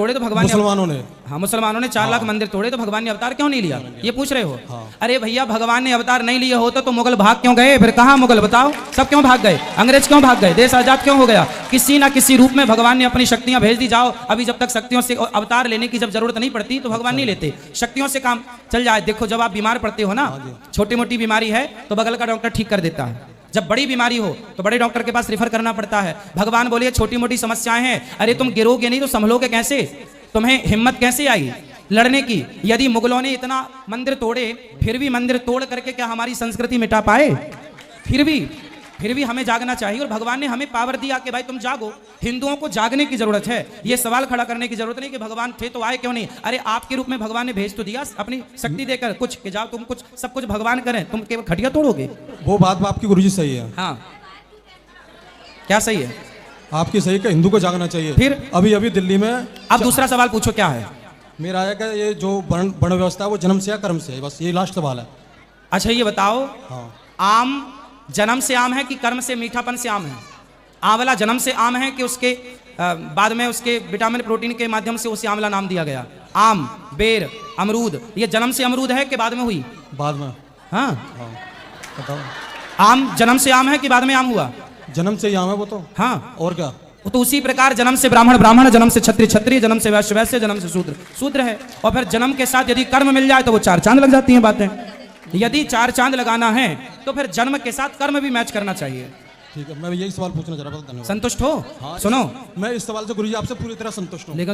तोड़े तो भगवान मुसलमानों ने। हाँ, मुसलमानों ने 4 लाख मंदिर तोड़े तो भगवान ने अवतार क्यों नहीं लिया, ये पूछ रहे हो? अरे भैया, भगवान ने अवतार नहीं लिया होता तो मुगल भाग क्यों गए? फिर कहाँ मुगल, बताओ? सब क्यों भाग गए? अंग्रेज क्यों भाग गए? देश आजाद क्यों हो गया? किसी ना किसी रूप में भगवान ने अपनी शक्तियां भेज दी। जाओ, अभी जब तक शक्तियों से अवतार लेने की जब जरूरत नहीं पड़ती तो भगवान नहीं लेते, शक्तियों से काम चल जाए। देखो, जब आप बीमार पड़ते हो ना, छोटी मोटी बीमारी है तो बगल का डॉक्टर ठीक कर देता है। जब बड़ी बीमारी हो तो बड़े डॉक्टर के पास रेफर करना पड़ता है। भगवान बोलिए छोटी मोटी समस्याएं हैं, अरे तुम गिरोगे नहीं तो संभलोगे कैसे? तुम्हें हिम्मत कैसे आई लड़ने की? यदि मुगलों ने इतना मंदिर तोड़े, फिर भी मंदिर तोड़ करके क्या हमारी संस्कृति मिटा पाए? फिर भी हमें जागना चाहिए और भगवान ने हमें पावर दिया कि भाई तुम जागो। हिंदुओं को जागने की जरूरत है, ये सवाल खड़ा करने की जरूरत नहीं कि भगवान थे तो आए क्यों नहीं। अरे आपके रूप में भगवान ने भेज तो दिया अपनी शक्ति देकर कुछ, कि जाओ तुम कुछ, सब कुछ भगवान करें, तुम केवल खटिया तोड़ोगे। वो बात आपकी गुरुजी सही है। हाँ, क्या सही है? आपकी सही है, हिंदू को जागना चाहिए। फिर अभी दिल्ली में अब दूसरा सवाल पूछो, क्या है? मेरा है कि ये जो वर्ण व्यवस्था है वो जन्म से या कर्म से है, बस ये लास्ट सवाल है। अच्छा ये बताओ, हाँ। आम जन्म से आम है कि कर्म से मीठापन से आम है? आंवला जन्म से आम है कि उसके बाद में उसके विटामिन प्रोटीन के माध्यम से उसे आंवला नाम दिया गया? आम, बेर, अमरूद, ये जन्म से अमरूद है कि बाद में हुई? बाद में। हाँ, बताओ। आम जन्म से आम है कि बाद में आम हुआ? जन्म से ही आम है वो तो। हाँ, और क्या? तो उसी प्रकार जन्म से ब्राह्मण ब्राह्मण, जन्म से क्षत्रिय क्षत्रिय, जन्म से वैश्य वैश्य, जन्म से शूद्र शूद्र है। और फिर जन्म के साथ यदि कर्म मिल जाए तो वो 4 चांद लग जाती हैं बातें। यदि 4 चांद लगाना है तो फिर जन्म के साथ कर्म भी मैच करना चाहिए। ठीक है, मैं यही सवाल पूछना चाह रहा था। धन्यवाद। संतुष्ट हो? हाँ, सुनो, मैं इस सवाल से गुरुजी आपसे पूरी तरह संतुष्ट हूँ। लेकिन